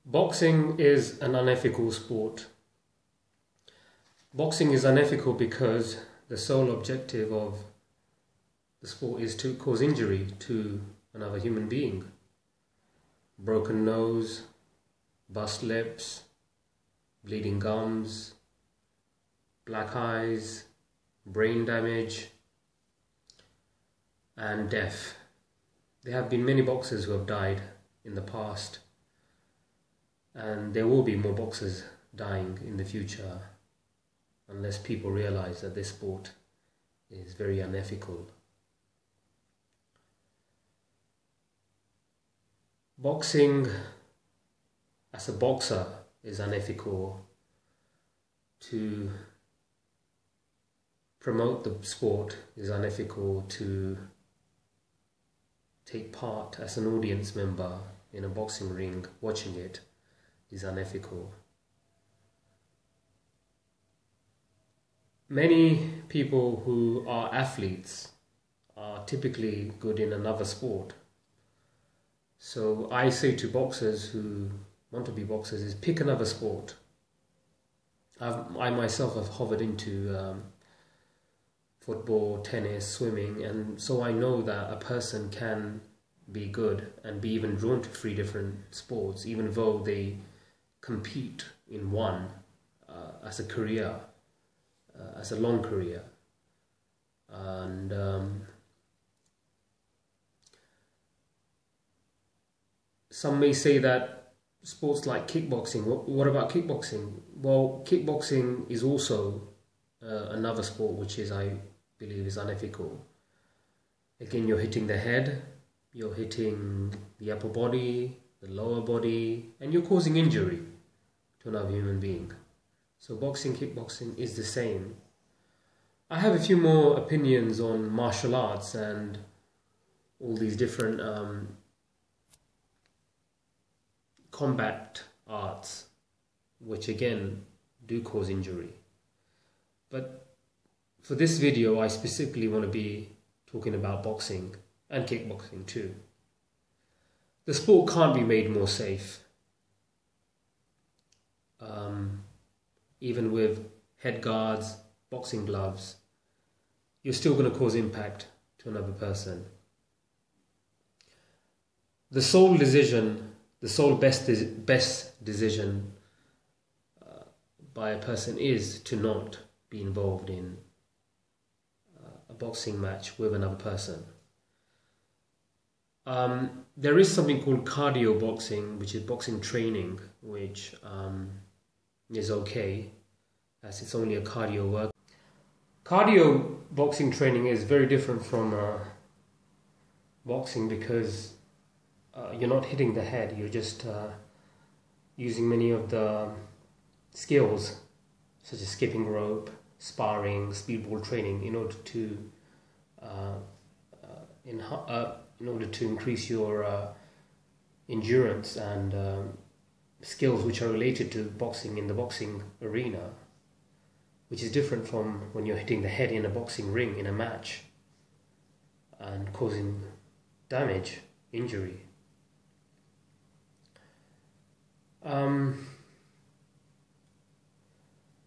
Boxing is an unethical sport. Boxing is unethical because the sole objective of the sport is to cause injury to another human being. Broken nose, bust lips, bleeding gums, black eyes, brain damage, and death. There have been many boxers who have died in the past, and there will be more boxers dying in the future unless people realize that this sport is very unethical. Boxing as a boxer is unethical. To promote the sport is unethical. To take part as an audience member in a boxing ring watching it is unethical. Many people who are athletes are typically good in another sport. So I say to boxers who want to be boxers is pick another sport. I myself have hovered into football, tennis, swimming, and so I know that a person can be good and be even drawn to 3 different sports, even though they compete in one as a career, as a long career. And some may say that sports like kickboxing, what about kickboxing? Well, kickboxing is also another sport which is, I believe, is unethical. Again, you're hitting the head, you're hitting the upper body, the lower body, and you're causing injury to another human being. So boxing, kickboxing is the same. I have a few more opinions on martial arts and all these different combat arts, which again do cause injury. But for this video, I specifically want to be talking about boxing and kickboxing too. The sport can't be made more safe. Even with head guards, boxing gloves, you're still going to cause impact to another person. The sole decision, the sole best decision by a person is to not be involved in a boxing match with another person. There is something called cardio boxing, which is boxing training, which is okay, as it's only a cardio work. Cardio boxing training is very different from boxing because you're not hitting the head, you're just using many of the skills such as skipping rope, sparring, speedball training in order to increase your endurance and skills which are related to boxing in the boxing arena, which is different from when you're hitting the head in a boxing ring in a match and causing damage, injury.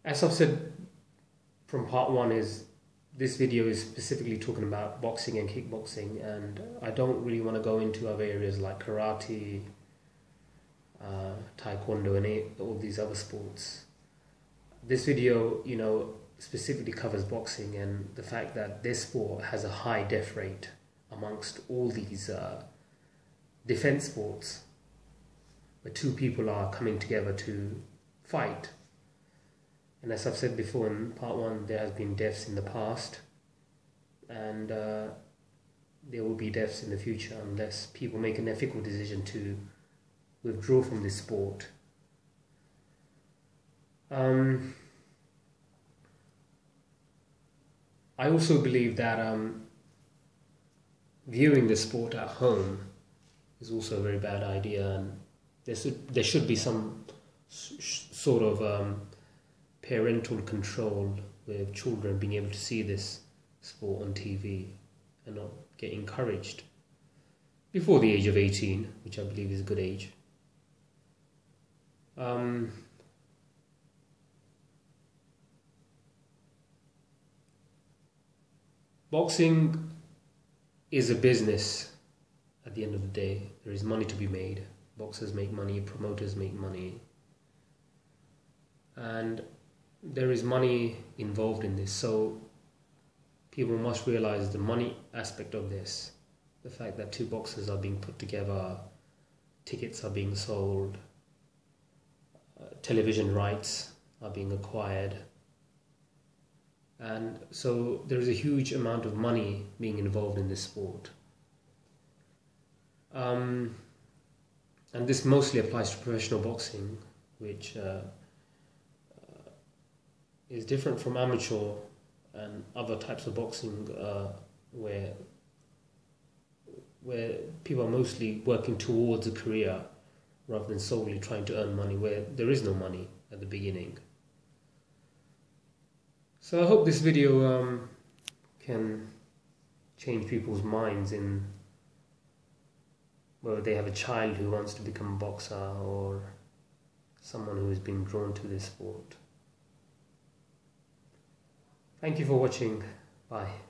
As I've said from part 1, this video is specifically talking about boxing and kickboxing, and I don't really want to go into other areas like karate, taekwondo, and all these other sports. This video, specifically covers boxing and the fact that this sport has a high death rate amongst all these defense sports, where 2 people are coming together to fight. And as I've said before in part 1, there has been deaths in the past, and there will be deaths in the future unless people make an ethical decision to withdraw from this sport. I also believe that viewing the sport at home is also a very bad idea, and there should be some sort of parental control with children being able to see this sport on TV and not get encouraged before the age of 18, which I believe is a good age. Boxing is a business at the end of the day. There is money to be made. Boxers make money, promoters make money. And there is money involved in this. So people must realize the money aspect of this. The fact that two boxers are being put together, tickets are being sold, television rights are being acquired. And so there is a huge amount of money being involved in this sport. And this mostly applies to professional boxing, which is different from amateur and other types of boxing where people are mostly working towards a career rather than solely trying to earn money, where there is no money at the beginning. So I hope this video can change people's minds in whether they have a child who wants to become a boxer or someone who has been drawn to this sport. Thank you for watching. Bye.